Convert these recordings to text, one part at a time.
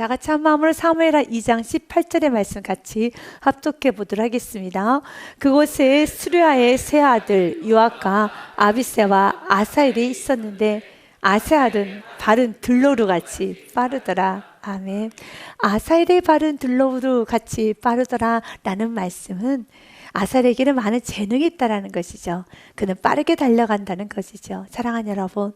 다 같이 한 마음으로 사무엘하 2장 18절의 말씀 같이 합독해 보도록 하겠습니다. 그곳에 수르야의 세 아들 요압과 아비새와 아사엘이 있었는데 아사엘은 발은 들로루 같이 빠르더라. 아멘. 아사엘의 발은 들로루 같이 빠르더라 라는 말씀은 아사엘에게는 많은 재능이 있다는 것이죠. 그는 빠르게 달려간다는 것이죠. 사랑하는 여러분,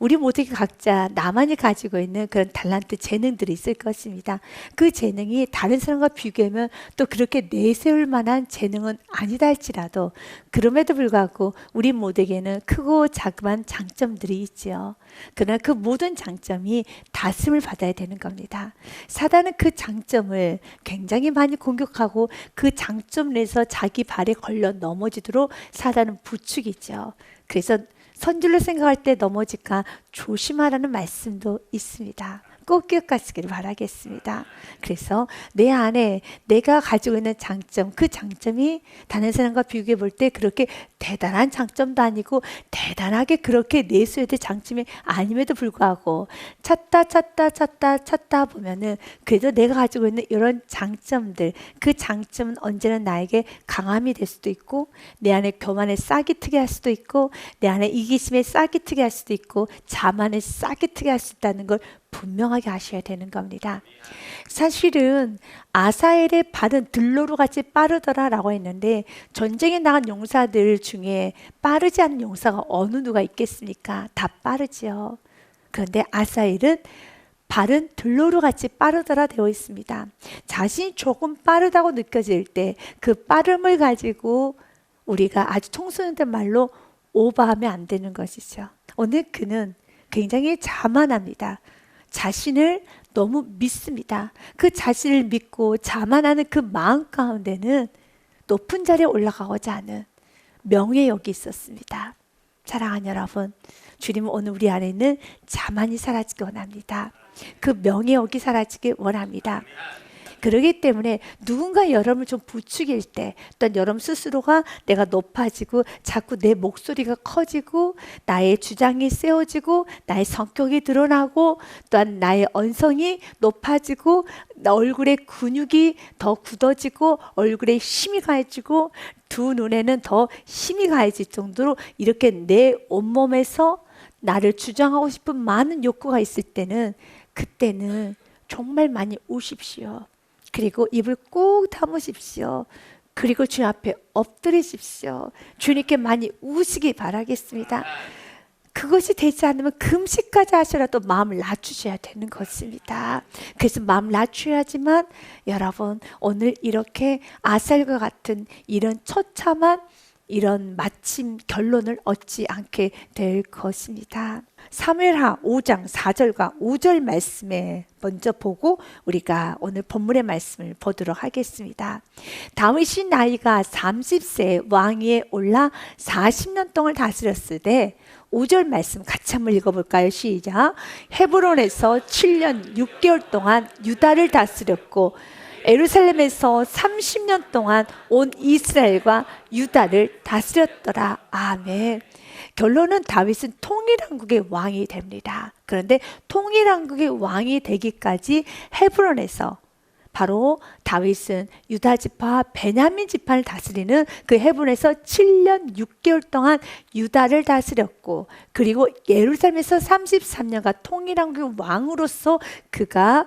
우리 모두가 각자 나만이 가지고 있는 그런 달란트, 재능들이 있을 것입니다. 그 재능이 다른 사람과 비교하면 또 그렇게 내세울 만한 재능은 아니다 할지라도 그럼에도 불구하고 우리 모두에게는 크고 자그마한 장점들이 있지요. 그러나 그 모든 장점이 다스림을 받아야 되는 겁니다. 사단은 그 장점을 굉장히 많이 공격하고 그 장점 내에서 자기 발에 걸려 넘어지도록 사단은 부추기죠. 그래서 선줄로 생각할 때 넘어질까 조심하라는 말씀도 있습니다. 꼭 기억하시기를 바라겠습니다. 그래서 내 안에 내가 가지고 있는 장점, 그 장점이 다른 사람과 비교해 볼 때 그렇게 대단한 장점도 아니고 대단하게 그렇게 내수해야 될 장점이 아님에도 불구하고 찾다 보면은 그래도 내가 가지고 있는 이런 장점들, 그 장점은 언제나 나에게 강함이 될 수도 있고 내 안에 교만에 싹이 트게 할 수도 있고 내 안에 이기심에 싹이 트게 할 수도 있고 자만에 싹이 트게 할 수 있다는 걸 분명하게 아셔야 되는 겁니다. 사실은 아사엘의 발은 들로루 같이 빠르더라 라고 했는데 전쟁에 나간 용사들 중에 빠르지 않은 용사가 어느 누가 있겠습니까? 다 빠르지요. 그런데 아사엘은 발은 들로루 같이 빠르더라 되어 있습니다. 자신이 조금 빠르다고 느껴질 때 그 빠름을 가지고 우리가 아주 청소년들 말로 오버하면 안 되는 것이죠. 오늘 그는 굉장히 자만합니다. 자신을 너무 믿습니다. 그 자신을 믿고 자만하는 그 마음 가운데는 높은 자리에 올라가고자 하는 명예욕이 있었습니다. 사랑하는 여러분, 주님은 오늘 우리 안에 있는 자만이 사라지기 원합니다. 그 명예욕이 사라지기 원합니다. 그러기 때문에 누군가 여러분을 좀 부추길 때 또한 여러분 스스로가 내가 높아지고 자꾸 내 목소리가 커지고 나의 주장이 세워지고 나의 성격이 드러나고 또한 나의 언성이 높아지고 얼굴에 근육이 더 굳어지고 얼굴에 힘이 가해지고 두 눈에는 더 힘이 가해질 정도로 이렇게 내 온몸에서 나를 주장하고 싶은 많은 욕구가 있을 때는 그때는 정말 많이 우십시오. 그리고 입을 꾹 다무십시오. 그리고 주님 앞에 엎드리십시오. 주님께 많이 우시기 바라겠습니다. 그것이 되지 않으면 금식까지 하시라도 마음을 낮추셔야 되는 것입니다. 그래서 마음 낮추어야지만 여러분 오늘 이렇게 아살과 같은 이런 처참한 이런 마침 결론을 얻지 않게 될 것입니다. 사무엘하 5장 4절과 5절 말씀에 먼저 보고 우리가 오늘 본문의 말씀을 보도록 하겠습니다. 다윗이 나이가 30세 왕위에 올라 40년 동안 다스렸을 때 5절 말씀 같이 한번 읽어볼까요? 시작. 헤브론에서 7년 6개월 동안 유다를 다스렸고 예루살렘에서 30년 동안 온 이스라엘과 유다를 다스렸더라. 아멘. 결론은 다윗은 통일왕국의 왕이 됩니다. 그런데 통일왕국의 왕이 되기까지 헤브론에서 바로 다윗은 유다 지파와 베냐민 지파를 다스리는 그 헤브론에서 7년 6개월 동안 유다를 다스렸고 그리고 예루살렘에서 33년간 통일왕국의 왕으로서 그가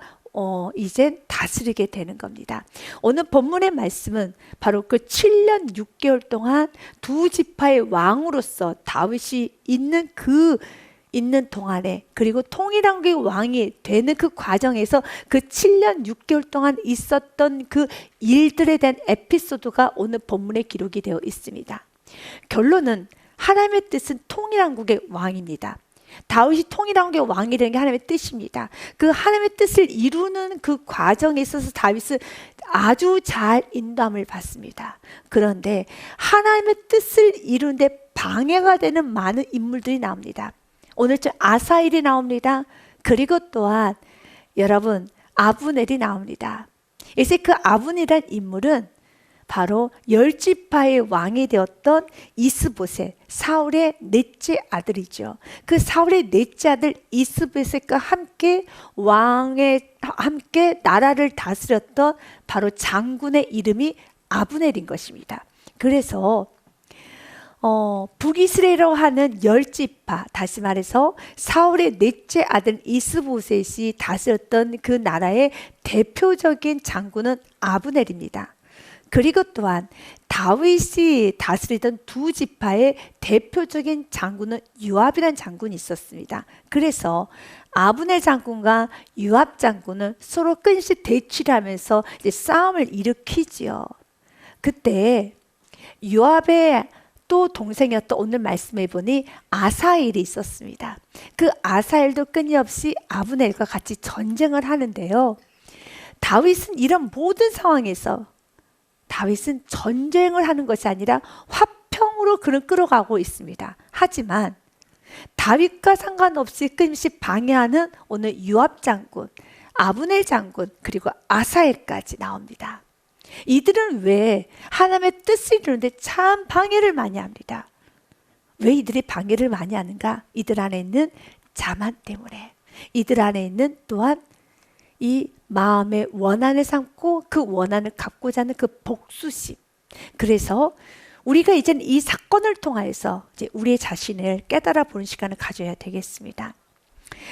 이제 다스리게 되는 겁니다. 오늘 본문의 말씀은 바로 그 7년 6개월 동안 두 지파의 왕으로서 다윗이 있는 동안에 그리고 통일왕국의 왕이 되는 그 과정에서 그 7년 6개월 동안 있었던 그 일들에 대한 에피소드가 오늘 본문에 기록이 되어 있습니다. 결론은 하나님의 뜻은 통일왕국의 왕입니다. 다윗이 통일왕국의 왕이 되는 게 하나님의 뜻입니다. 그 하나님의 뜻을 이루는 그 과정에 있어서 다윗은 아주 잘 인도함을 받습니다. 그런데 하나님의 뜻을 이루는데 방해가 되는 많은 인물들이 나옵니다. 오늘 좀 아사엘이 나옵니다. 그리고 또한 여러분 아브넬이 나옵니다. 이제 그 아브넬이라는 인물은 바로 10지파의 왕이 되었던 이스보셋, 사울의 넷째 아들이죠. 그 사울의 넷째 아들 이스보셋과 함께 함께 나라를 다스렸던 바로 장군의 이름이 아브넬인 것입니다. 그래서 북이스라엘이라고 하는 10지파, 다시 말해서 사울의 넷째 아들 이스보셋이 다스렸던 그 나라의 대표적인 장군은 아브넬입니다. 그리고 또한 다윗이 다스리던 2지파의 대표적인 장군은 요압이라는 장군이 있었습니다. 그래서 아브넬 장군과 요압 장군은 서로 끊임없이 대치를 하면서 이제 싸움을 일으키지요. 그때 요압의 또 동생이었던, 오늘 말씀해 보니 아사엘이 있었습니다. 그 아사엘도 끊임없이 아브넬과 같이 전쟁을 하는데요. 다윗은 이런 모든 상황에서 다윗은 전쟁을 하는 것이 아니라 화평으로 그를 끌어가고 있습니다. 하지만 다윗과 상관없이 끊임없이 방해하는 오늘 요압 장군, 아브넬 장군, 그리고 아사엘까지 나옵니다. 이들은 왜 하나님의 뜻을 이루는데 참 방해를 많이 합니다. 왜 이들이 방해를 많이 하는가? 이들 안에 있는 자만 때문에, 이들 안에 있는 또한 이 마음의 원한을 삼고 그 원한을 갖고자 하는 그 복수심. 그래서 우리가 이제는 이 사건을 통하여서 이제 우리의 자신을 깨달아 보는 시간을 가져야 되겠습니다.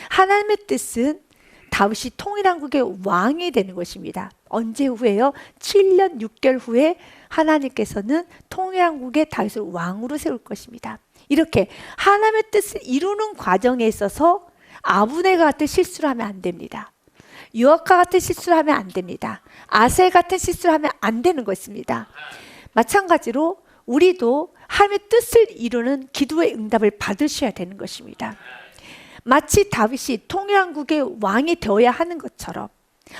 하나님의 뜻은 다윗이 통일왕국의 왕이 되는 것입니다. 언제 후에요? 7년 6개월 후에 하나님께서는 통일왕국의 다윗을 왕으로 세울 것입니다. 이렇게 하나님의 뜻을 이루는 과정에 있어서 아브넬과 같은 실수를 하면 안 됩니다. 요압과 같은 실수를 하면 안 됩니다. 아셀 같은 실수를 하면 안 되는 것입니다. 마찬가지로 우리도 하나님의 뜻을 이루는 기도의 응답을 받으셔야 되는 것입니다. 마치 다윗이 통일왕국의 왕이 되어야 하는 것처럼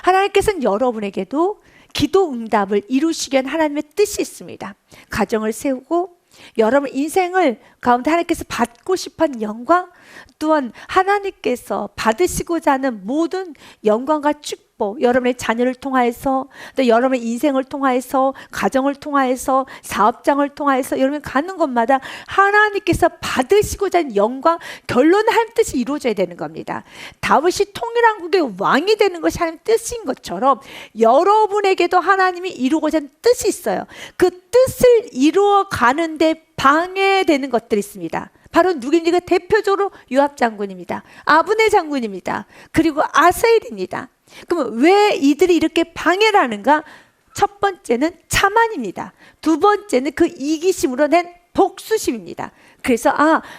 하나님께서는 여러분에게도 기도 응답을 이루시기 위한 하나님의 뜻이 있습니다. 가정을 세우고 여러분 인생을 가운데 하나님께서 받고 싶은 영광, 또한 하나님께서 받으시고자 하는 모든 영광과 축복, 여러분의 자녀를 통하여서, 또 여러분의 인생을 통하여서, 가정을 통하여서, 사업장을 통하여서 여러분이 가는 곳마다 하나님께서 받으시고자 하는 영광, 결론은 하나님 뜻이 이루어져야 되는 겁니다. 다윗이 통일왕국의 왕이 되는 것이 하나님 뜻인 것처럼 여러분에게도 하나님이 이루고자 하는 뜻이 있어요. 그 뜻을 이루어 가는데 방해되는 것들이 있습니다. 바로 누구입니까? 대표적으로 요압 장군입니다. 아브넬 장군입니다. 그리고 아사엘입니다. 그럼 왜 이들이 이렇게 방해를 하는가? 첫 번째는 자만입니다. 두 번째는 그 이기심으로 낸 복수심입니다. 그래서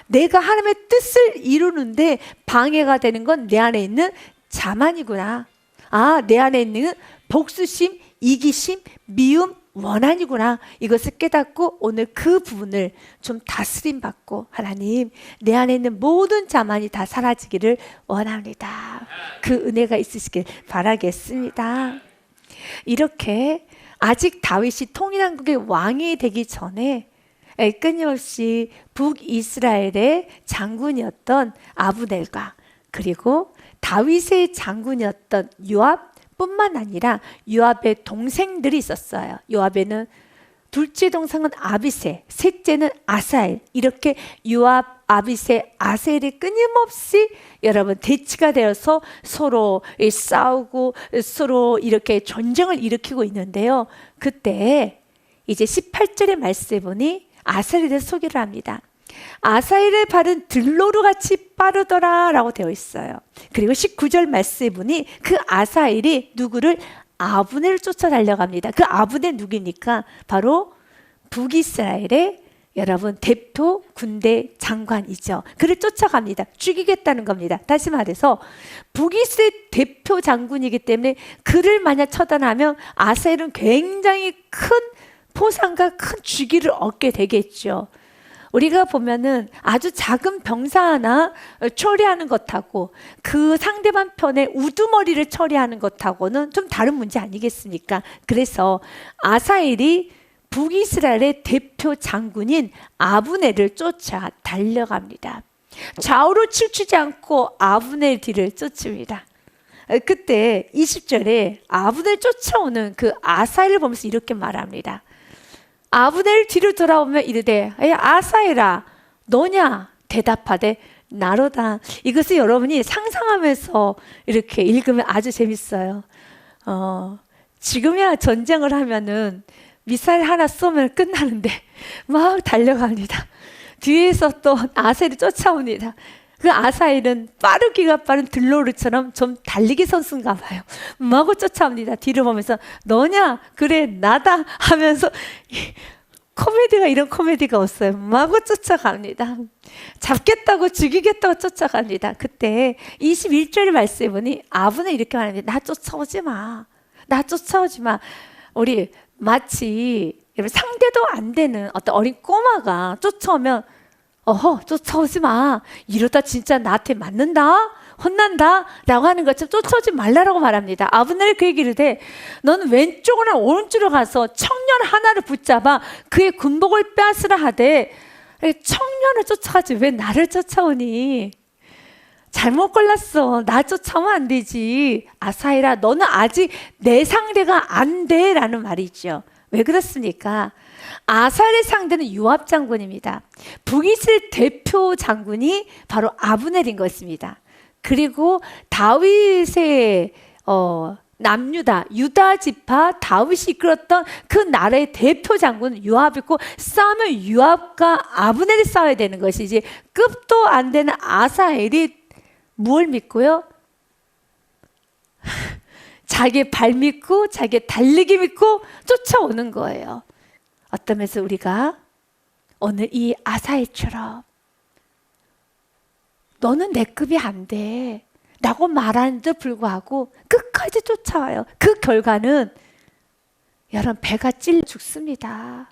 내가 하나님의 뜻을 이루는데 방해가 되는 건 내 안에 있는 자만이구나. 내 안에 있는 복수심, 이기심, 미움, 원한이구나. 이것을 깨닫고 오늘 그 부분을 좀 다스림 받고, 하나님 내 안에 있는 모든 자만이 다 사라지기를 원합니다. 그 은혜가 있으시길 바라겠습니다. 이렇게 아직 다윗이 통일왕국의 왕이 되기 전에 끊임없이 북이스라엘의 장군이었던 아브넬과 그리고 다윗의 장군이었던 요압 뿐만 아니라 요압의 동생들이 있었어요. 요압에는 둘째 동생은 아비새, 셋째는 아사엘. 이렇게 요압, 아비새, 아셀이 끊임없이 여러분 대치가 되어서 서로 싸우고 서로 이렇게 전쟁을 일으키고 있는데요. 그때 이제 18절의 말씀에 보니 아사엘에 대해서 소개를 합니다. 아사엘의 발은 들노루같이 빠르더라 라고 되어 있어요. 그리고 19절 말씀에 보니 그 아사엘이 누구를? 아브넬을 쫓아 달려갑니다. 그 아브넬 누구입니까? 바로 북이스라엘의 여러분 대표 군대 장관이죠. 그를 쫓아갑니다. 죽이겠다는 겁니다. 다시 말해서 북이스라엘 대표 장군이기 때문에 그를 만약 처단하면 아사엘은 굉장히 큰 포상과 큰 주기를 얻게 되겠죠. 우리가 보면은 아주 작은 병사 하나 처리하는 것하고 그 상대방 편의 우두머리를 처리하는 것하고는 좀 다른 문제 아니겠습니까? 그래서 아사엘이 북이스라엘의 대표 장군인 아브넬을 쫓아 달려갑니다. 좌우로 춤추지 않고 아브넬 뒤를 쫓습니다. 그때 20절에 아브넬 쫓아오는 그 아사엘을 보면서 이렇게 말합니다. 아브넬 뒤로 돌아오며 이르되 아사엘아 너냐 대답하되 나로다. 이것을 여러분이 상상하면서 이렇게 읽으면 아주 재밌어요. 지금이야 전쟁을 하면은 미사일 하나 쏘면 끝나는데 막 달려갑니다. 뒤에서 또 아사엘이 쫓아옵니다. 그 아사엘은 빠르기가 빠른 들로르처럼 좀 달리기 선수인가 봐요. 마구 쫓아옵니다. 뒤를 보면서 너냐? 그래 나다 하면서 코미디가 이런 코미디가 없어요. 마구 쫓아갑니다. 잡겠다고 죽이겠다고 쫓아갑니다. 그때 21절 말씀해 보니 아브넬이 이렇게 말합니다. 나 쫓아오지 마. 나 쫓아오지 마. 우리 마치 상대도 안 되는 어떤 어린 꼬마가 쫓아오면 어허 쫓아오지 마. 이러다 진짜 나한테 맞는다. 혼난다 라고 하는 것처럼 쫓아오지 말라라고 말합니다. 아브넬이 그 얘기를 해. 너는 왼쪽으로 오른쪽으로 가서 청년 하나를 붙잡아 그의 군복을 빼앗으라 하되 청년을 쫓아가지 왜 나를 쫓아오니? 잘못 골랐어. 나 쫓아오면 안 되지. 아사엘아 너는 아직 내 상대가 안 돼 라는 말이죠. 왜 그렇습니까? 아사엘의 상대는 요압 장군입니다. 북이스라엘 대표 장군이 바로 아브넬인 것입니다. 그리고 다윗의 남유다 유다 지파 다윗이 이끌었던 그 나라의 대표 장군은 요압이고 싸우면 요압과 아브넬이 싸워야 되는 것이지 급도 안 되는 아사엘이 뭘 믿고요? 자기 발 믿고 자기 달리기 믿고 쫓아오는 거예요. 어떤 면에서 우리가 오늘 이 아사엘처럼 너는 내 급이 안 돼 라고 말하는데도 불구하고 끝까지 쫓아와요. 그 결과는 여러분 배가 찔려 죽습니다.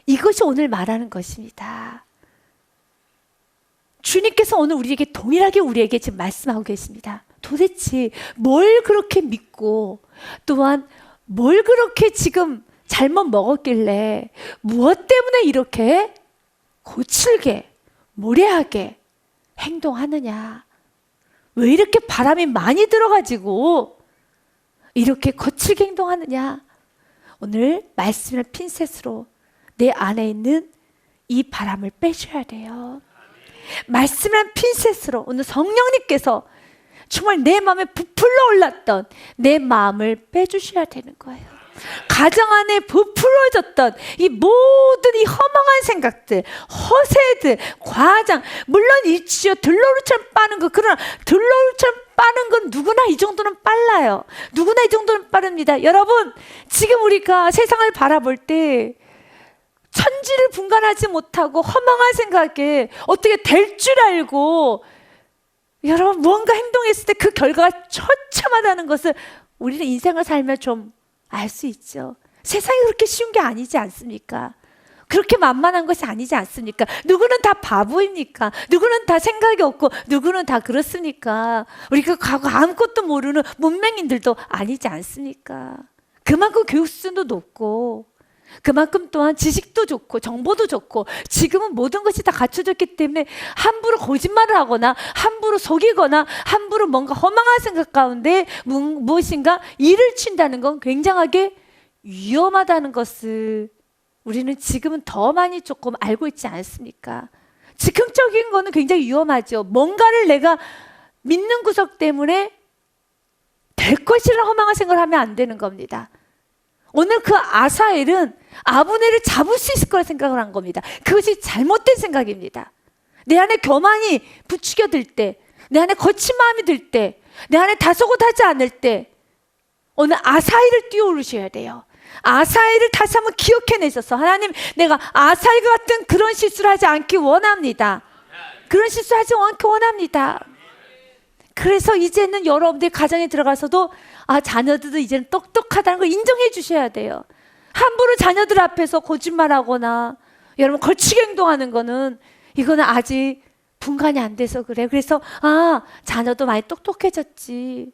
이것이 오늘 말하는 것입니다. 주님께서 오늘 우리에게 동일하게 우리에게 지금 말씀하고 계십니다. 도대체 뭘 그렇게 믿고 또한 뭘 그렇게 지금 잘못 먹었길래 무엇 때문에 이렇게 거칠게 무례하게 행동하느냐? 왜 이렇게 바람이 많이 들어가지고 이렇게 거칠게 행동하느냐? 오늘 말씀을 핀셋으로 내 안에 있는 이 바람을 빼셔야 돼요. 말씀을 핀셋으로 오늘 성령님께서 정말 내 마음에 부풀러 올랐던 내 마음을 빼주셔야 되는 거예요. 가정 안에 부풀어졌던 이 모든 이 허망한 생각들, 허세들, 과장, 물론 있지요. 들러리처럼 빠는 거. 그러나 들러리처럼 빠는 건 누구나 이 정도는 빨라요. 누구나 이 정도는 빠릅니다. 여러분, 지금 우리가 세상을 바라볼 때 천지를 분간하지 못하고 허망한 생각에 어떻게 될 줄 알고 여러분 무언가 행동했을 때 그 결과가 처참하다는 것을 우리는 인생을 살며 좀 알 수 있죠. 세상이 그렇게 쉬운 게 아니지 않습니까? 그렇게 만만한 것이 아니지 않습니까? 누구는 다 바보입니까? 누구는 다 생각이 없고 누구는 다 그렇습니까? 우리가 과거 아무것도 모르는 문맹인들도 아니지 않습니까? 그만큼 교육 수준도 높고 그만큼 또한 지식도 좋고 정보도 좋고 지금은 모든 것이 다 갖춰졌기 때문에 함부로 거짓말을 하거나 함부로 속이거나 함부로 뭔가 허망한 생각 가운데 무엇인가 일을 친다는 건 굉장하게 위험하다는 것을 우리는 지금은 더 많이 조금 알고 있지 않습니까? 즉흥적인 거는 굉장히 위험하죠. 뭔가를 내가 믿는 구석 때문에 될 것이라는 허망한 생각을 하면 안 되는 겁니다. 오늘 그 아사엘은 아브넬을 잡을 수 있을 거라 생각을 한 겁니다. 그것이 잘못된 생각입니다. 내 안에 교만이 부추겨들 때, 내 안에 거친 마음이 들 때, 내 안에 다소곳하지 않을 때 오늘 아사엘을 띄워오르셔야 돼요. 아사엘을 다시 한번 기억해내셔서 하나님 내가 아사엘과 같은 그런 실수를 하지 않기 원합니다. 그런 실수를 하지 않기 원합니다. 그래서 이제는 여러분들 가정에 들어가서도 자녀들도 이제는 똑똑하다는 걸 인정해 주셔야 돼요. 함부로 자녀들 앞에서 거짓말하거나 여러분 거치게 행동하는 거는 이거는 아직 분간이 안 돼서 그래. 그래서 자녀도 많이 똑똑해졌지.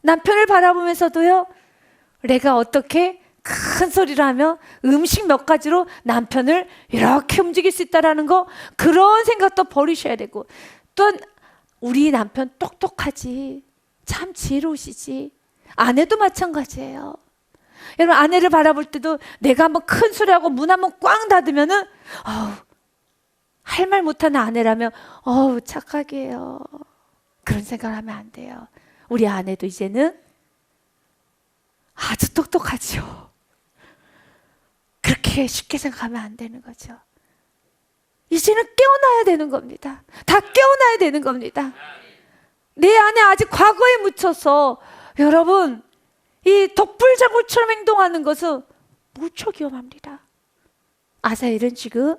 남편을 바라보면서도요 내가 어떻게 큰 소리를 하며 음식 몇 가지로 남편을 이렇게 움직일 수 있다라는 거 그런 생각도 버리셔야 되고 또한 우리 남편 똑똑하지 참 지혜로우시지 아내도 마찬가지예요. 여러분, 아내를 바라볼 때도 내가 한번 큰 소리하고 문 한번 꽝 닫으면은 할 말 못하는 아내라면 착하게 해요. 그런 생각을 하면 안 돼요. 우리 아내도 이제는 아주 똑똑하죠. 그렇게 쉽게 생각하면 안 되는 거죠. 이제는 깨어나야 되는 겁니다. 다 깨어나야 되는 겁니다. 내 안에 아직 과거에 묻혀서 여러분 이 독불장군처럼 행동하는 것은 무척 위험합니다. 아사엘은 지금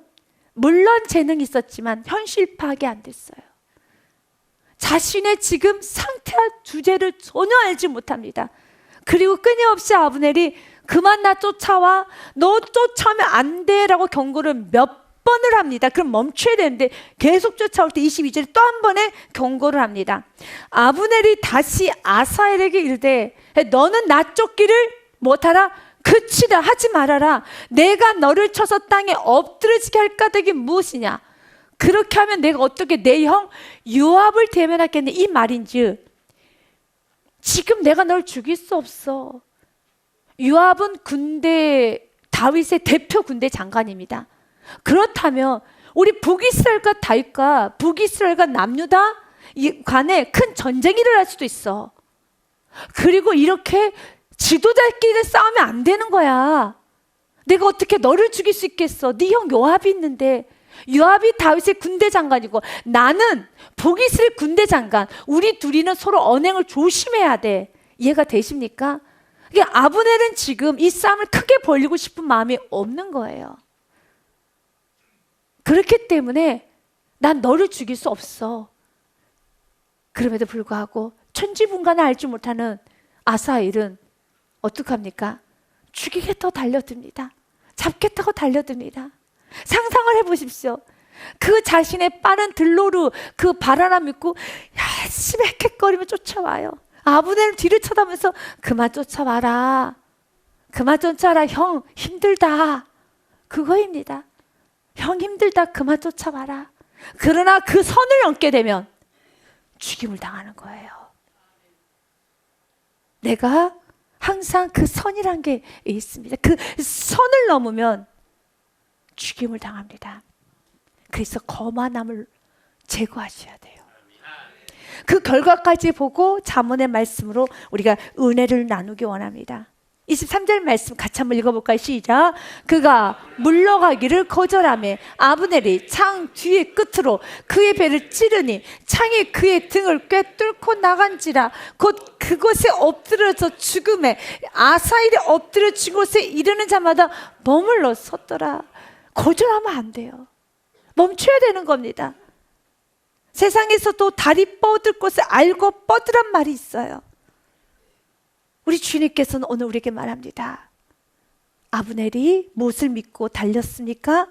물론 재능이 있었지만 현실 파악이 안 됐어요. 자신의 지금 상태와 주제를 전혀 알지 못합니다. 그리고 끊임없이 아브넬이 그만 나 쫓아와, 너 쫓아오면 안 돼 라고 경고를 몇 번을 합니다. 그럼 멈춰야 되는데 계속 쫓아올 때 22절에 또 한 번의 경고를 합니다. 아브넬이 다시 아사엘에게 이르되 너는 나 쫓기를 못하라, 그치라, 하지 말아라. 내가 너를 쳐서 땅에 엎드러지게 할 까닭이 무엇이냐? 그렇게 하면 내가 어떻게 내 형 요압을 대면하겠네, 이 말인즉 지금 내가 널 죽일 수 없어. 요압은 다윗의 대표 군대 장관입니다. 그렇다면 우리 북이스라엘과 다윗과 북이스라엘과 남유다 간에 큰 전쟁이 일어날 수도 있어. 그리고 이렇게 지도자끼리 싸우면 안 되는 거야. 내가 어떻게 너를 죽일 수 있겠어? 네 형 요압이 있는데. 요압이 다윗의 군대 장관이고 나는 북이스라엘 군대 장관. 우리 둘이는 서로 언행을 조심해야 돼. 이해가 되십니까? 그러니까 아브넬은 지금 이 싸움을 크게 벌리고 싶은 마음이 없는 거예요. 그렇기 때문에 난 너를 죽일 수 없어. 그럼에도 불구하고 천지분간을 알지 못하는 아사엘은 어떡합니까? 죽이겠다고 달려듭니다. 잡겠다고 달려듭니다. 상상을 해보십시오. 그 자신의 빠른 들로루 그 발 하나 믿고 열심히 헥헥거리며 쫓아와요. 아브넬은 뒤를 쳐다보면서 그만 쫓아와라. 그만 쫓아라. 형 힘들다. 그거입니다. 형 힘들다. 그만 쫓아와라. 그러나 그 선을 넘게 되면 죽임을 당하는 거예요. 내가 항상 그 선이란 게 있습니다. 그 선을 넘으면 죽임을 당합니다. 그래서 거만함을 제거하셔야 돼요. 그 결과까지 보고 잠언의 말씀으로 우리가 은혜를 나누기 원합니다. 23절 말씀 같이 한번 읽어볼까요? 시작. 그가 물러가기를 거절하며 아브넬이 창 뒤의 끝으로 그의 배를 찌르니 창이 그의 등을 꿰뚫고 나간지라. 곧 그곳에 엎드려서 죽음에 아사엘이 엎드려 죽은 곳에 이르는 자마다 머물러 섰더라. 거절하면 안 돼요. 멈춰야 되는 겁니다. 세상에서도 다리 뻗을 곳을 알고 뻗으란 말이 있어요. 우리 주님께서는 오늘 우리에게 말합니다. 아브넬이 무엇을 믿고 달렸습니까?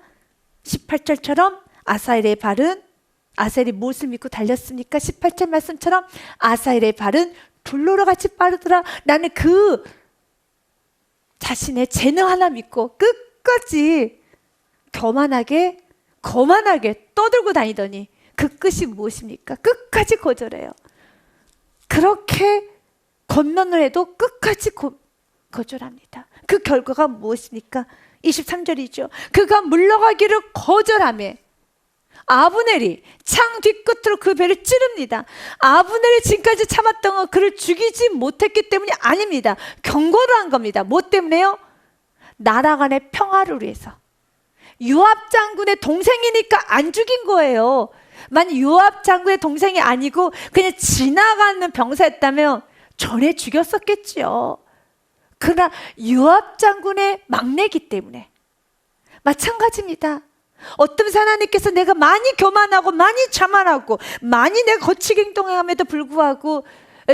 18절처럼 아사엘이 무엇을 믿고 달렸습니까? 18절 말씀처럼 아사엘의 발은 둘로라 같이 빠르더라. 나는 그 자신의 재능 하나 믿고 끝까지 거만하게 떠들고 다니더니 그 끝이 무엇입니까? 끝까지 거절해요. 그렇게 권면을 해도 끝까지 거절합니다. 그 결과가 무엇입니까? 23절이죠. 그가 물러가기를 거절하며 아브넬이 창 뒤끝으로 그 배를 찌릅니다. 아브넬이 지금까지 참았던 건 그를 죽이지 못했기 때문이 아닙니다. 경고를 한 겁니다. 뭐 때문에요? 나라 간의 평화를 위해서. 요압 장군의 동생이니까 안 죽인 거예요. 만약 요압 장군의 동생이 아니고 그냥 지나가는 병사였다면 전에 죽였었겠지요. 그러나 요압 장군의 막내이기 때문에 마찬가지입니다. 어떤 하나님께서 내가 많이 교만하고 많이 자만하고 많이 내가 거치게 행동함에도 불구하고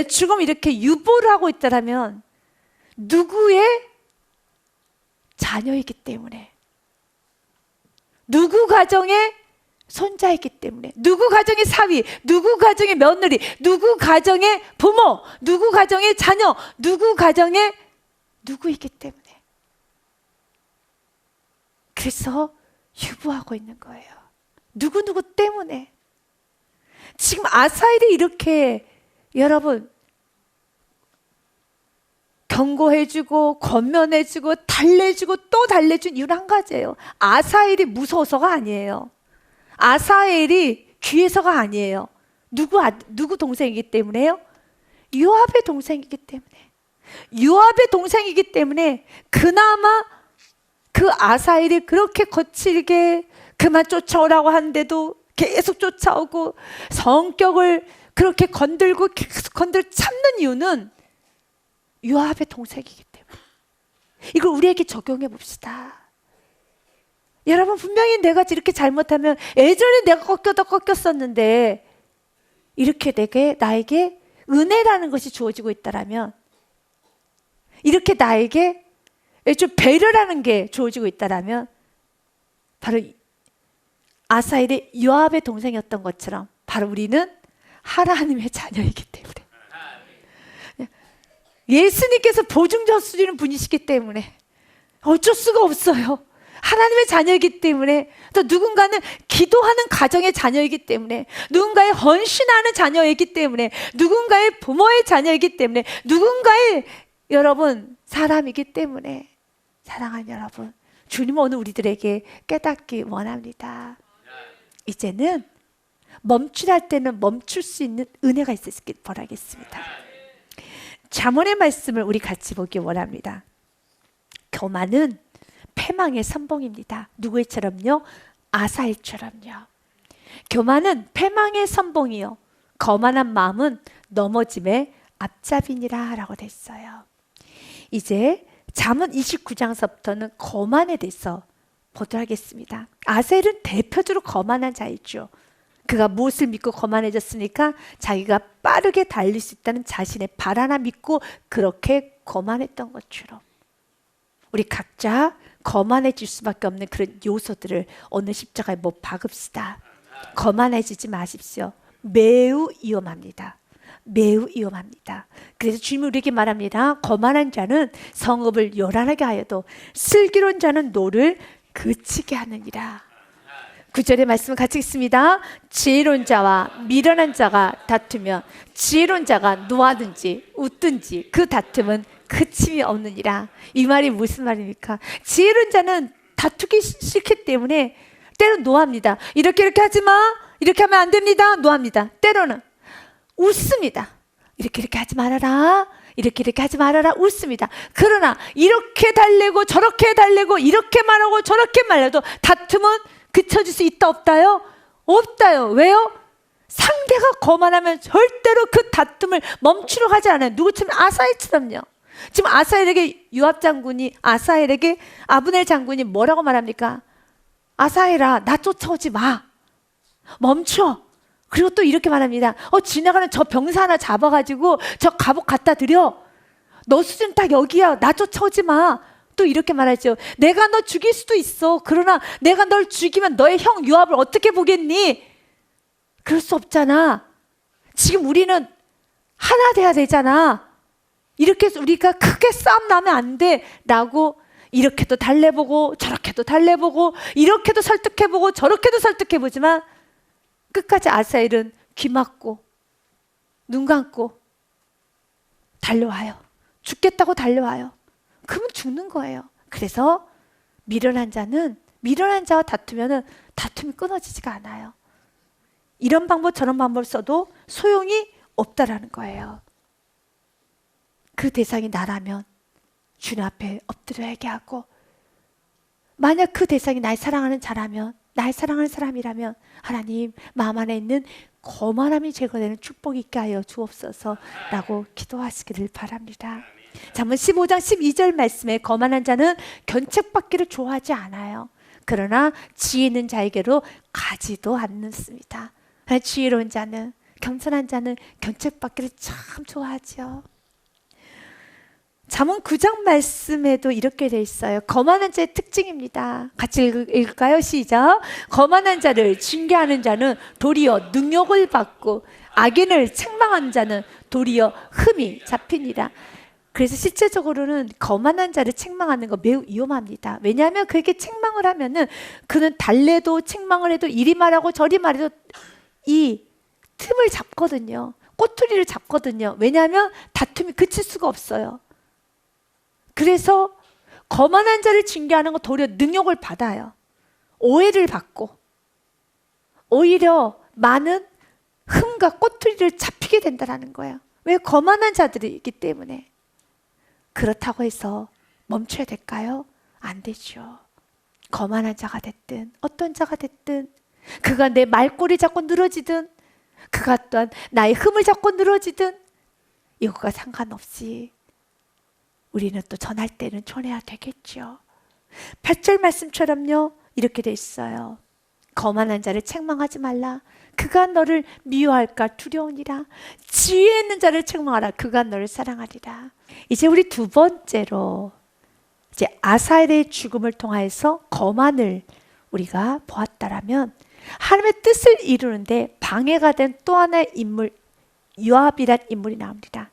지금 이렇게 유보를 하고 있다면 누구의 자녀이기 때문에, 누구 가정의 손자이기 때문에, 누구 가정의 사위, 누구 가정의 며느리, 누구 가정의 부모, 누구 가정의 자녀, 누구 가정의 누구이기 때문에. 그래서 유보하고 있는 거예요. 누구누구 때문에. 지금 아사엘이 이렇게 여러분 경고해주고 권면해주고 달래주고 또 달래준 이유는 한 가지예요. 아사엘이 무서워서가 아니에요. 아사엘이 귀해서가 아니에요. 누구 동생이기 때문에요? 요압의 동생이기 때문에. 요압의 동생이기 때문에 그나마 그 아사엘이 그렇게 거칠게 그만 쫓아오라고 하는데도 계속 쫓아오고 성격을 그렇게 건들고 계속 참는 이유는 요압의 동생이기 때문에. 이걸 우리에게 적용해 봅시다. 여러분, 분명히 내가 이렇게 잘못하면 예전에 내가 꺾였었는데 이렇게 나에게 은혜라는 것이 주어지고 있다라면, 이렇게 나에게 좀 배려라는 게 주어지고 있다라면, 바로 아사엘의 요압의 동생이었던 것처럼 바로 우리는 하나님의 자녀이기 때문에, 예수님께서 보증자 주시는 분이시기 때문에 어쩔 수가 없어요. 하나님의 자녀이기 때문에, 또 누군가는 기도하는 가정의 자녀이기 때문에, 누군가의 헌신하는 자녀이기 때문에, 누군가의 부모의 자녀이기 때문에, 누군가의 여러분 사람이기 때문에, 사랑하는 여러분, 주님은 오늘 우리들에게 깨닫기 원합니다. 이제는 멈추할 때는 멈출 수 있는 은혜가 있으시길 바라겠습니다. 잠언의 말씀을 우리 같이 보기 원합니다. 교만은 패망의 선봉입니다. 누구처럼요? 아사엘처럼요. 교만은 패망의 선봉이요, 거만한 마음은 넘어짐의 앞잡이니라 라고 됐어요. 이제 잠언 29장서부터는 거만에 대해서 보도록 하겠습니다. 아셀은 대표적으로 거만한 자이죠. 그가 무엇을 믿고 거만해졌습니까? 자기가 빠르게 달릴 수 있다는 자신의 발 하나 믿고 그렇게 거만했던 것처럼, 우리 각자 거만해질 수밖에 없는 그런 요소들을 오늘 십자가에 못 박읍시다. 거만해지지 마십시오. 매우 위험합니다. 매우 위험합니다. 그래서 주님이 우리에게 말합니다. 거만한 자는 성읍을 요란하게 하여도 슬기로운 자는 노를 그치게 하느니라. 9절의 말씀을 같이 읽습니다. 지혜로운 자와 미련한 자가 다투면 지혜로운 자가 노하든지 웃든지 그 다툼은 그침이 없느니라. 이 말이 무슨 말입니까? 지혜로운 자는 다투기 싫기 때문에 때로는 노합니다. 이렇게 하지 마, 이렇게 하면 안 됩니다, 노합니다. 때로는 웃습니다. 이렇게 하지 말아라, 이렇게 하지 말아라, 웃습니다. 그러나 이렇게 달래고 저렇게 달래고 이렇게 말하고 저렇게 말해도 다툼은 그쳐질 수 있다 없다요? 없다요. 왜요? 상대가 거만하면 절대로 그 다툼을 멈추려 하지 않아요. 누구처럼? 아사엘처럼요. 지금 아사엘에게 요압 장군이, 아사엘에게 아브넬 장군이 뭐라고 말합니까? 아사엘아, 나 쫓아오지 마, 멈춰. 그리고 또 이렇게 말합니다. 지나가는 저 병사 하나 잡아가지고 저 갑옷 갖다 드려. 너 수준 딱 여기야, 나 쫓아오지 마. 또 이렇게 말하죠. 내가 너 죽일 수도 있어. 그러나 내가 널 죽이면 너의 형 요압을 어떻게 보겠니? 그럴 수 없잖아. 지금 우리는 하나 돼야 되잖아. 이렇게 해서 우리가 크게 싸움 나면 안 돼 라고 이렇게도 달래보고 저렇게도 달래보고 이렇게도 설득해보고 저렇게도 설득해보지만 끝까지 아사엘은 귀 막고 눈 감고 달려와요. 죽겠다고 달려와요. 그러면 죽는 거예요. 그래서 미련한 자와 다투면은 다툼이 끊어지지가 않아요. 이런 방법 저런 방법을 써도 소용이 없다라는 거예요. 그 대상이 나라면 주님 앞에 엎드려 얘기하고, 만약 그 대상이 날 사랑하는 자라면, 날 사랑하는 사람이라면 하나님, 마음 안에 있는 거만함이 제거되는 축복이 있게 하여 주옵소서 라고 기도하시기를 바랍니다. 잠언 15장 12절 말씀에 거만한 자는 견책받기를 좋아하지 않아요. 그러나 지혜 있는 자에게로 가지도 않습니다. 지혜로운 자는, 겸손한 자는 견책받기를 참 좋아하죠. 잠언 9장 말씀에도 이렇게 돼 있어요. 거만한 자의 특징입니다. 같이 읽을까요? 시작. 거만한 자를 징계하는 자는 도리어 능욕을 받고 악인을 책망하는 자는 도리어 흠이 잡히니라. 그래서 실제적으로는 거만한 자를 책망하는 거 매우 위험합니다. 왜냐하면 그에게 책망을 하면은 그는 달래도 책망을 해도 이리 말하고 저리 말해도 이 틈을 잡거든요. 꼬투리를 잡거든요. 왜냐하면 다툼이 그칠 수가 없어요. 그래서 거만한 자를 징계하는 건 도리어 능욕을 받아요. 오해를 받고 오히려 많은 흠과 꼬투리를 잡히게 된다는 거예요. 왜? 거만한 자들이기 때문에. 그렇다고 해서 멈춰야 될까요? 안 되죠. 거만한 자가 됐든 어떤 자가 됐든, 그가 내 말꼬리 잡고 늘어지든 그가 또한 나의 흠을 잡고 늘어지든 이것과 상관없이 우리는 또 전할 때는 전해야 되겠죠. 8절 말씀처럼요, 이렇게 돼 있어요. 거만한 자를 책망하지 말라. 그가 너를 미워할까 두려우니라. 지혜 있는 자를 책망하라. 그가 너를 사랑하리라. 이제 우리 두 번째로, 이제 아사엘의 죽음을 통하여서 거만을 우리가 보았다라면, 하나님의 뜻을 이루는데 방해가 된 또 하나의 인물, 요압이란 인물이 나옵니다.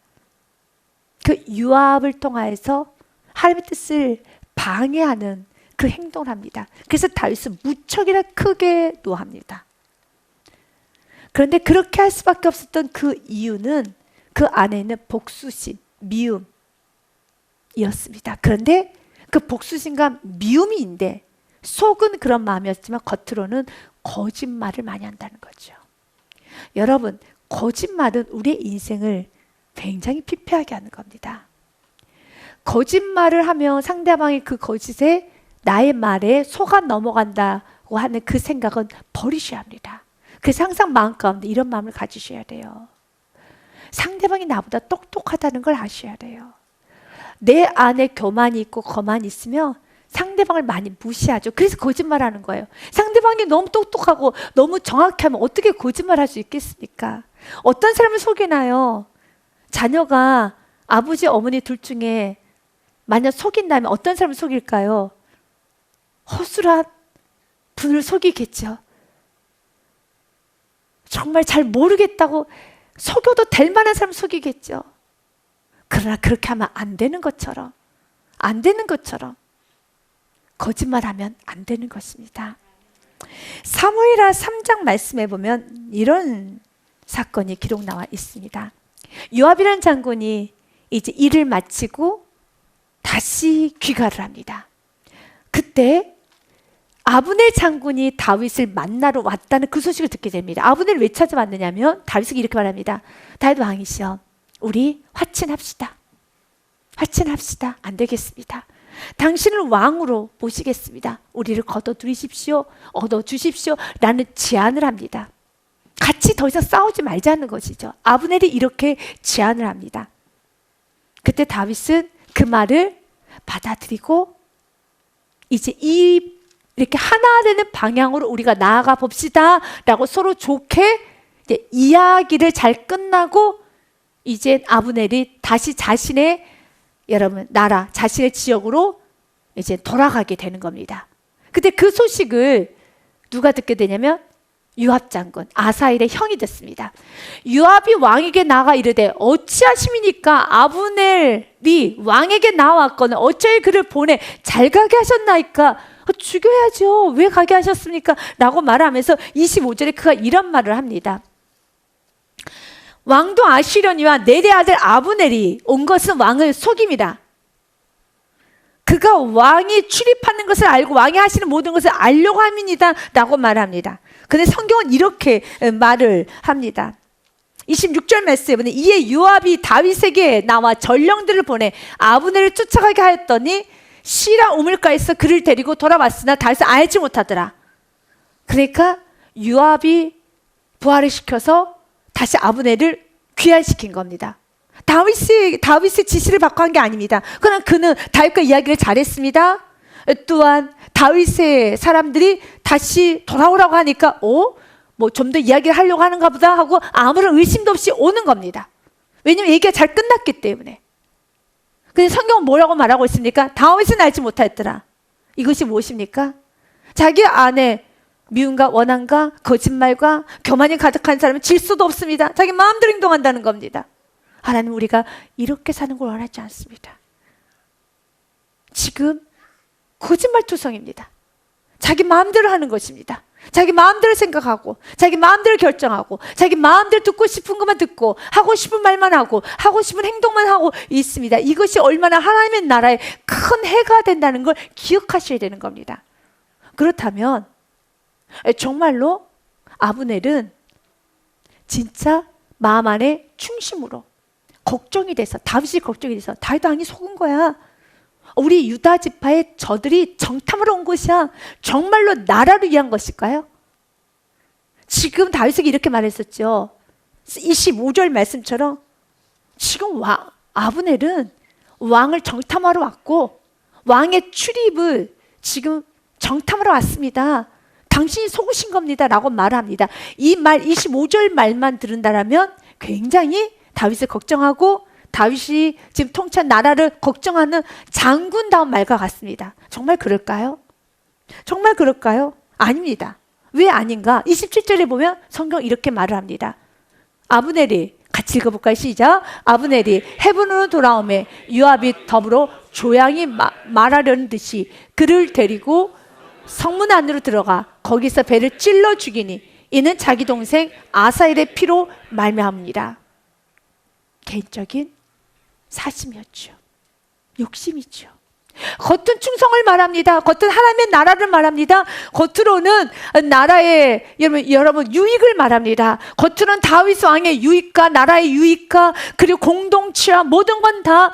그 요압을 통하여서 하나님의 뜻을 방해하는 그 행동을 합니다. 그래서 다윗은 무척이나 크게 노합니다. 그런데 그렇게 할 수밖에 없었던 그 이유는 그 안에 있는 복수심, 미움이었습니다. 그런데 그 복수심과 미움인데 속은 그런 마음이었지만 겉으로는 거짓말을 많이 한다는 거죠. 여러분, 거짓말은 우리의 인생을 굉장히 피폐하게 하는 겁니다. 거짓말을 하면 상대방이 그 거짓에, 나의 말에 속아 넘어간다고 하는 그 생각은 버리셔야 합니다. 그래서 항상 마음 가운데 이런 마음을 가지셔야 돼요. 상대방이 나보다 똑똑하다는 걸 아셔야 돼요. 내 안에 교만이 있고 거만이 있으면 상대방을 많이 무시하죠. 그래서 거짓말하는 거예요. 상대방이 너무 똑똑하고 너무 정확히 하면 어떻게 거짓말할 수 있겠습니까? 어떤 사람을 속이나요? 자녀가 아버지, 어머니 둘 중에 만약 속인다면 어떤 사람을 속일까요? 허술한 분을 속이겠죠. 정말 잘 모르겠다고 속여도 될 만한 사람을 속이겠죠. 그러나 그렇게 하면 안 되는 것처럼 거짓말하면 안 되는 것입니다. 사무엘하 3장 말씀에 보면 이런 사건이 기록 나와 있습니다. 요압이라는 장군이 이제 일을 마치고 다시 귀가를 합니다. 그때 아브넬 장군이 다윗을 만나러 왔다는 그 소식을 듣게 됩니다. 아브넬을 왜 찾아왔느냐면 다윗이 이렇게 말합니다. 다윗 왕이시여, 우리 화친합시다. 안 되겠습니다. 당신을 왕으로 모시겠습니다. 우리를 얻어주십시오 라는 제안을 합니다. 같이 더 이상 싸우지 말자는 것이죠. 아브넬이 이렇게 제안을 합니다. 그때 다윗은 그 말을 받아들이고 이제 이렇게 하나 되는 방향으로 우리가 나아가 봅시다 라고 서로 좋게 이제 이야기를 잘 끝나고 이제 아브넬이 다시 자신의, 여러분, 나라, 자신의 지역으로 이제 돌아가게 되는 겁니다. 근데 그 소식을 누가 듣게 되냐면 요압 장군, 아사엘의 형이 듣습니다. 요압이 왕에게 나가 이르되 어찌하심이니까 아브넬이 왕에게 나왔거늘 어찌하여 그를 보내 잘 가게 하셨나이까? 죽여야죠. 왜 가게 하셨습니까? 라고 말하면서 25절에 그가 이런 말을 합니다. 왕도 아시려니와 넬의 아들 아브넬이 온 것은 왕을 속임이라. 그가 왕이 출입하는 것을 알고 왕이 하시는 모든 것을 알려고 함이니이다 라고 말합니다. 근데 성경은 이렇게 말을 합니다. 26절 말씀에 보면 이에 요압이 다윗에게 나와 전령들을 보내 아브넬을 쫓아가게 하였더니 시라 우물가에서 그를 데리고 돌아왔으나 다윗은 알지 못하더라. 그러니까 요압이 부활을 시켜서 다시 아브넬을 귀환시킨 겁니다. 다윗의 지시를 받고 한 게 아닙니다. 그러나 그는 다윗과 이야기를 잘했습니다. 또한 다윗의 사람들이 다시 돌아오라고 하니까 뭐 좀 더 이야기를 하려고 하는가 보다 하고 아무런 의심도 없이 오는 겁니다. 왜냐하면 얘기가 잘 끝났기 때문에. 근데 성경은 뭐라고 말하고 있습니까? 다윗은 알지 못하였더라. 이것이 무엇입니까? 자기 안에 미움과 원한과 거짓말과 교만이 가득한 사람은 질서도 없습니다. 자기 마음대로 행동한다는 겁니다. 하나님, 우리가 이렇게 사는 걸 원하지 않습니다. 지금 거짓말투성입니다. 자기 마음대로 하는 것입니다. 자기 마음대로 생각하고 자기 마음대로 결정하고 자기 마음대로 듣고 싶은 것만 듣고 하고 싶은 말만 하고 하고 싶은 행동만 하고 있습니다. 이것이 얼마나 하나님의 나라에 큰 해가 된다는 걸 기억하셔야 되는 겁니다. 그렇다면 정말로 아브넬은 진짜 마음 안에 충심으로 걱정이 돼서, 다윗이 걱정이 돼서 다윗 왕이 속은 거야. 우리 유다 지파의 저들이 정탐하러 온 것이야. 정말로 나라를 위한 것일까요? 지금 다윗에게 이렇게 말했었죠. 25절 말씀처럼 지금 아브넬은 왕을 정탐하러 왔고 왕의 출입을 지금 정탐하러 왔습니다. 당신이 속으신 겁니다 라고 말합니다. 이 말 25절 말만 들은다라면 굉장히 다윗을 걱정하고 다윗이 지금 통치한 나라를 걱정하는 장군다운 말과 같습니다. 정말 그럴까요? 정말 그럴까요? 아닙니다. 왜 아닌가? 27절에 보면 성경 이렇게 말을 합니다. 아브넬이, 같이 읽어볼까요? 시작. 아브넬이 헤브론으로 돌아오매 요압이 더불어 조양이 말하려는 듯이 그를 데리고 성문 안으로 들어가 거기서 배를 찔러 죽이니 이는 자기 동생 아사엘의 피로 말미암으니라. 개인적인 사심이었죠. 욕심이죠. 겉은 충성을 말합니다. 겉은 하나님의 나라를 말합니다. 겉으로는 나라의 여러분 유익을 말합니다. 겉으로는 다윗 왕의 유익과 나라의 유익과 그리고 공동체와 모든 건 다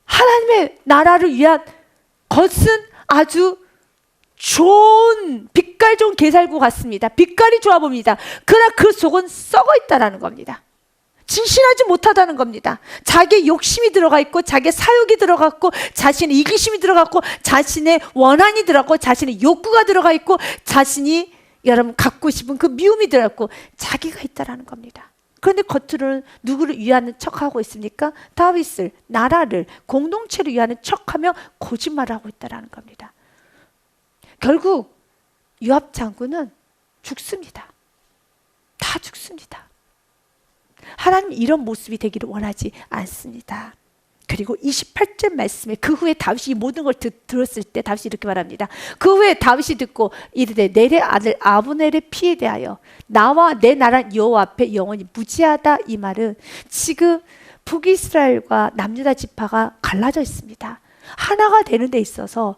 하나님의 나라를 위한 겉은 아주 좋은 빛깔 좋은 게살구 같습니다. 빛깔이 좋아 보입니다. 그러나 그 속은 썩어 있다라는 겁니다. 진실하지 못하다는 겁니다. 자기의 욕심이 들어가 있고 자기의 사욕이 들어갔고 자신의 이기심이 들어갔고 자신의 원한이 들어갔고 자신의 욕구가 들어가 있고 자신이 여러분 갖고 싶은 그 미움이 들어갔고 자기가 있다라는 겁니다. 그런데 겉으로는 누구를 위하는 척하고 있습니까? 다윗을, 나라를, 공동체를 위하는 척하며 거짓말하고 있다라는 겁니다. 결국 요압 장군은 죽습니다. 다 죽습니다. 하나님 이런 모습이 되기를 원하지 않습니다. 그리고 28절 말씀에 그 후에 다윗이 이 모든 걸 들었을 때 다윗이 이렇게 말합니다. 그 후에 다윗이 듣고 이르되 넬의 아들 아브넬의 피에 대하여 나와 내 나라 여호와 앞에 영원히 무지하다. 이 말은 지금 북이스라엘과 남유다 지파가 갈라져 있습니다. 하나가 되는 데 있어서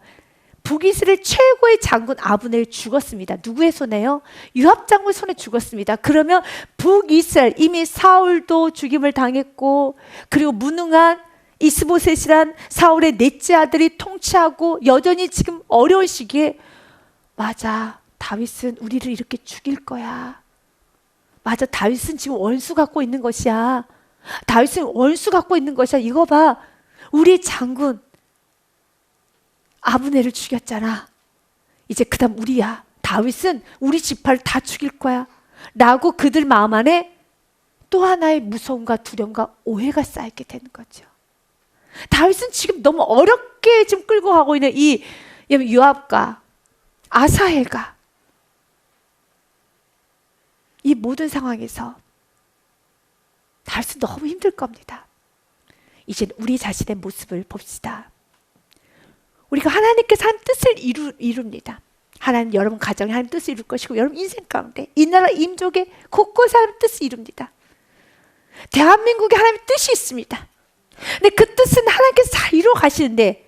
북이스라엘 최고의 장군 아브넬이 죽었습니다. 누구의 손에요? 요압 장군 손에 죽었습니다. 그러면 북이스라엘 이미 사울도 죽임을 당했고 그리고 무능한 이스보셋이란 사울의 넷째 아들이 통치하고 여전히 지금 어려운 시기에 맞아, 다윗은 우리를 이렇게 죽일 거야. 맞아, 다윗은 지금 원수 갖고 있는 것이야. 다윗은 원수 갖고 있는 것이야. 이거 봐, 우리 장군 아브넬을 죽였잖아. 이제 그 다음 우리야. 다윗은 우리 지파를 다 죽일 거야 라고 그들 마음 안에 또 하나의 무서움과 두려움과 오해가 쌓이게 되는 거죠. 다윗은 지금 너무 어렵게 지금 끌고 가고 있는 이 요압과 아사헬과 이 모든 상황에서 다윗은 너무 힘들 겁니다. 이제 우리 자신의 모습을 봅시다. 우리가 하나님께서 한 뜻을 이룹니다. 하나님 여러분 가정에 하나님 뜻을 이룰 것이고 여러분 인생 가운데 이 나라 임족의 곳곳에 하나님 뜻을 이룹니다. 대한민국에 하나님의 뜻이 있습니다. 근데 그 뜻은 하나님께서 잘 이루어 가시는데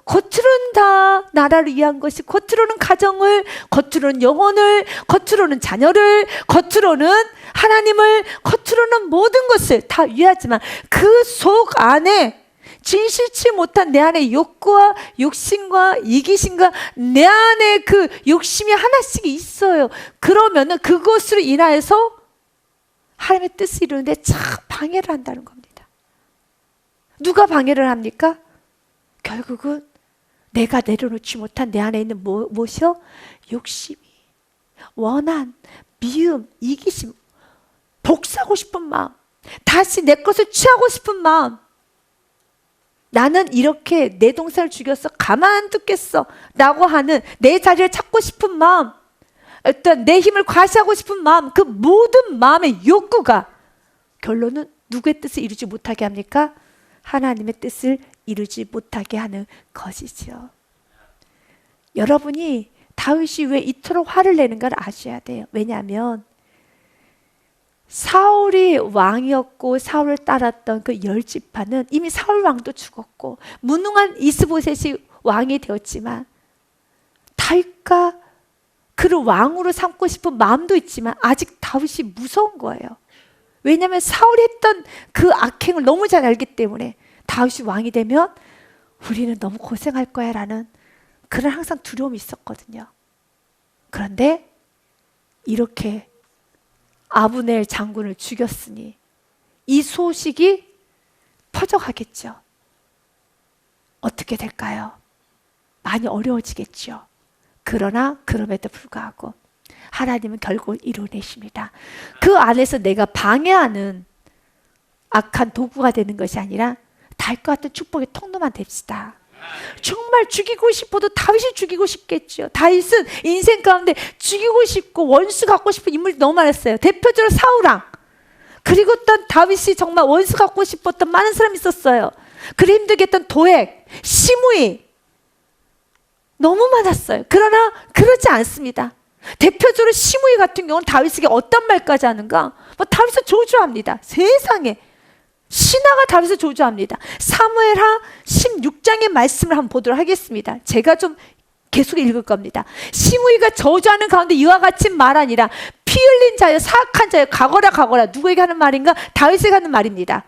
겉으로는 다 나라를 위한 것이, 겉으로는 가정을, 겉으로는 영혼을, 겉으로는 자녀를, 겉으로는 하나님을, 겉으로는 모든 것을 다 위하지만 그 속 안에 진실치 못한 내 안의 욕구와 욕심과 이기심과 내 안에 그 욕심이 하나씩 있어요. 그러면은 그것으로 인하여서 하나님의 뜻을 이루는데 참 방해를 한다는 겁니다. 누가 방해를 합니까? 결국은 내가 내려놓지 못한 내 안에 있는 무엇이요? 욕심이, 원한, 미움, 이기심, 복수하고 싶은 마음, 다시 내 것을 취하고 싶은 마음, 나는 이렇게 내 동생을 죽여서 가만 안 두겠어 라고 하는 내 자리를 찾고 싶은 마음, 어떤 내 힘을 과시하고 싶은 마음, 그 모든 마음의 욕구가 결론은 누구의 뜻을 이루지 못하게 합니까? 하나님의 뜻을 이루지 못하게 하는 것이죠. 여러분이 다윗이 왜 이토록 화를 내는가를 아셔야 돼요. 왜냐하면 사울이 왕이었고 사울을 따랐던 그 10지파는 이미 사울 왕도 죽었고 무능한 이스보셋이 왕이 되었지만 다윗과 그를 왕으로 삼고 싶은 마음도 있지만 아직 다윗이 무서운 거예요. 왜냐하면 사울이 했던 그 악행을 너무 잘 알기 때문에 다윗이 왕이 되면 우리는 너무 고생할 거야 라는 그런 항상 두려움이 있었거든요. 그런데 이렇게 아브넬 장군을 죽였으니 이 소식이 퍼져가겠죠. 어떻게 될까요? 많이 어려워지겠죠. 그러나 그럼에도 불구하고 하나님은 결국 이루어내십니다. 그 안에서 내가 방해하는 악한 도구가 되는 것이 아니라 다윗과 같은 축복의 통로만 됩시다. 정말 죽이고 싶어도 다윗이 죽이고 싶겠죠. 다윗은 인생 가운데 죽이고 싶고 원수 갖고 싶은 인물이 너무 많았어요. 대표적으로 사울왕, 그리고 또 다윗이 정말 원수 갖고 싶었던 많은 사람이 있었어요. 그래 힘들게 했던 도액, 시므이 너무 많았어요. 그러나 그렇지 않습니다. 대표적으로 시므이 같은 경우는 다윗에게 어떤 말까지 하는가? 다윗을 저주합니다. 세상에 신하가 다윗을 저주합니다. 사무엘하 16장의 말씀을 한번 보도록 하겠습니다. 제가 좀 계속 읽을 겁니다. 시므이가 저주하는 가운데 이와 같이 말하니라. 피 흘린 자여 사악한 자여 가거라 가거라. 누구에게 하는 말인가? 다윗에게 하는 말입니다.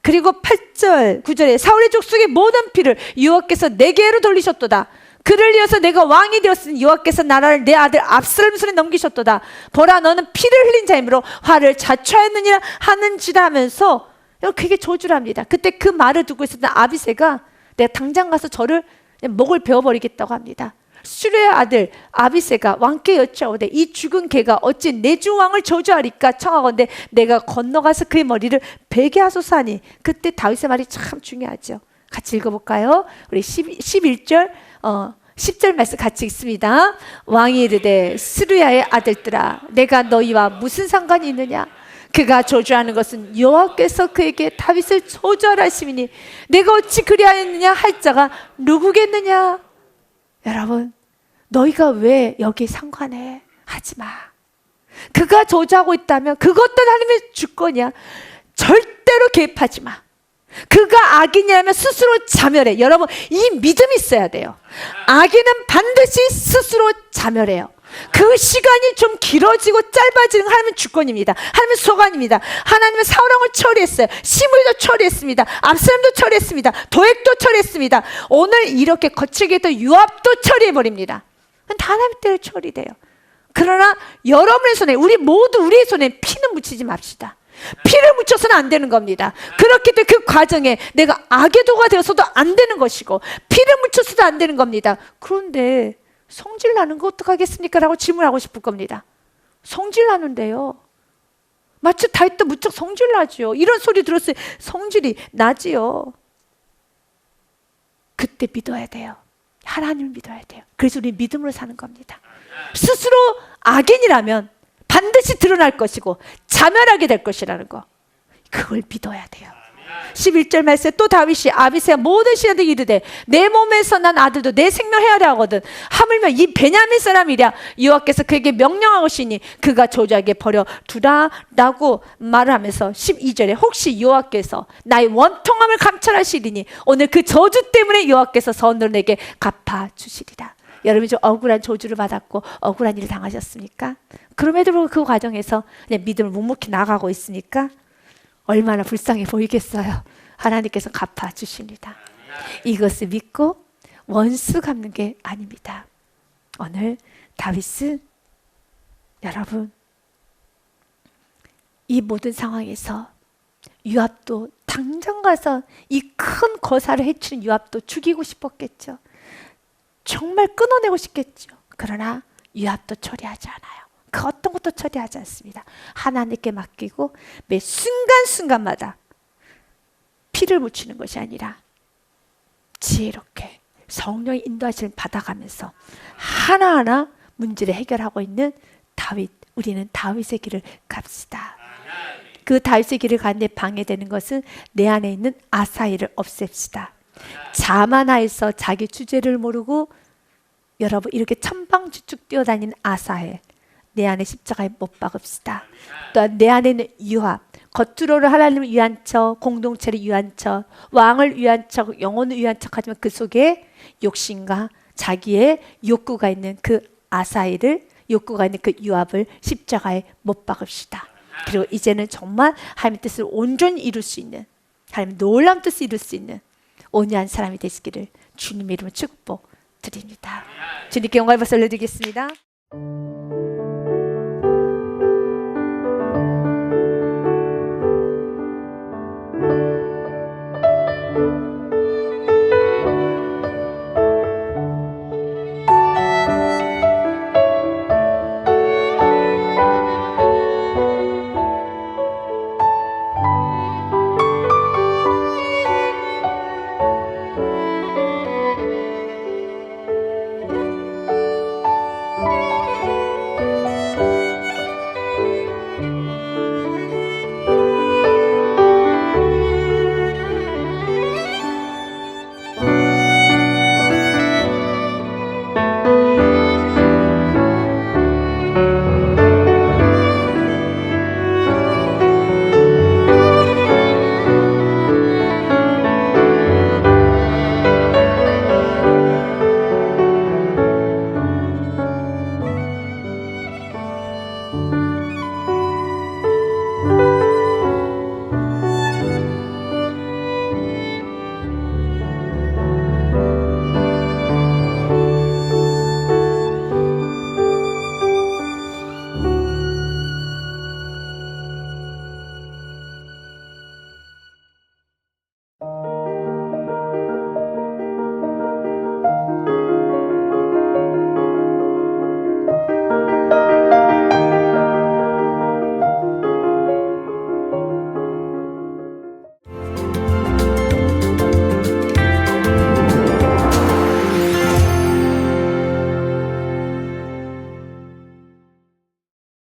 그리고 8절 9절에 사울의 족속의 모든 피를 여호와께서 내게로 돌리셨도다. 그를 이어서 내가 왕이 되었으니 여호와께서 나라를 내 아들 압살롬 손에 넘기셨도다. 보라 너는 피를 흘린 자이므로 화를 자초하였느니라 하는지라 하면서 그게 저주를 합니다. 그때 그 말을 듣고 있었던 아비새가 내가 당장 가서 저를 목을 베어버리겠다고 합니다. 수르의 아들 아비새가 왕께 여쭈어오되 이 죽은 개가 어찌 내 주 왕을 저주하리까 청하건대 내가 건너가서 그의 머리를 베게 하소서 하니 그때 다윗의 말이 참 중요하죠. 같이 읽어볼까요? 우리 11절 10절 말씀 같이 읽습니다. 왕이 이르되 스루야의 아들들아 내가 너희와 무슨 상관이 있느냐? 그가 저주하는 것은 여호와께서 그에게 다윗을 저주하라 하심이니 내가 어찌 그리하였느냐 할 자가 누구겠느냐? 여러분 너희가 왜 여기 상관해? 하지 마. 그가 저주하고 있다면 그것도 하나님의 주권이야. 절대로 개입하지 마. 그가 악인이라면 스스로 자멸해. 여러분 이 믿음이 있어야 돼요. 악인은 반드시 스스로 자멸해요. 그 시간이 좀 길어지고 짧아지는 하나님의 주권입니다. 하나님의 소관입니다. 하나님은 사울왕을 처리했어요. 시므이도 처리했습니다. 압살롬도 처리했습니다. 도액도 처리했습니다. 오늘 이렇게 거칠게 또 요압도 처리해버립니다. 다 하나님 때문에 처리돼요. 그러나 여러분의 손에 우리 모두 우리의 손에 피는 묻히지 맙시다. 피를 묻혀서는 안 되는 겁니다. 그렇기 때문에 그 과정에 내가 악의 도가 되어서도 안 되는 것이고 피를 묻혀서도 안 되는 겁니다. 그런데 성질 나는 거 어떡하겠습니까? 라고 질문하고 싶을 겁니다. 성질 나는데요. 마치 다윗도 무척 성질 나지요. 이런 소리 들었어요. 성질이 나지요. 그때 믿어야 돼요. 하나님을 믿어야 돼요. 그래서 우리 믿음으로 사는 겁니다. 스스로 악인이라면 반드시 드러날 것이고 자멸하게 될 것이라는 거. 그걸 믿어야 돼요. 11절 말씀에 또 다윗이 아비새와 모든 신하들에게 이르되 내 몸에서 난 아들도 내 생명 헤아려 하거든 하물며 이 베냐민 사람이랴 여호와께서 그에게 명령하시니 그가 저주하게 버려 두라 라고 말을 하면서 12절에 혹시 여호와께서 나의 원통함을 감찰하시리니 오늘 그 저주 때문에 여호와께서 선으로 내게 갚아주시리라. 여러분이 좀 억울한 저주를 받았고 억울한 일을 당하셨습니까? 그럼에도 불구하고 그 과정에서 그냥 믿음을 묵묵히 나가고 있으니까 얼마나 불쌍해 보이겠어요. 하나님께서 갚아주십니다. 이것을 믿고 원수 갚는 게 아닙니다. 오늘 다윗은 여러분 이 모든 상황에서 요압도 당장 가서 이 큰 거사를 해치는 요압도 죽이고 싶었겠죠. 정말 끊어내고 싶겠죠. 그러나 요압도 처리하지 않아요. 그 어떤 것도 처리하지 않습니다. 하나님께 맡기고 매 순간순간마다 피를 묻히는 것이 아니라 지혜롭게 성령의 인도하심을 받아가면서 하나하나 문제를 해결하고 있는 다윗. 우리는 다윗의 길을 갑시다. 그 다윗의 길을 가는데 방해되는 것은 내 안에 있는 아사히를 없앱시다. 자만하여서 자기 주제를 모르고 여러분 이렇게 천방지축 뛰어다니는 아사엘 내 안에 십자가에 못 박읍시다. 또한 내 안에는 유압, 겉으로는 하나님을 위한 척, 공동체를 위한 척, 왕을 위한 척, 영혼을 위한 척 하지만 그 속에 욕심과 자기의 욕구가 있는 그 아사엘을, 욕구가 있는 그 유압을 십자가에 못 박읍시다. 그리고 이제는 정말 하나님의 뜻을 온전히 이룰 수 있는, 하나님의 놀라운 뜻을 이룰 수 있는 온유한 사람이 되시기를 주님의 이름으로 축복드립니다. 주님께 영광을 받아 올려드리겠습니다.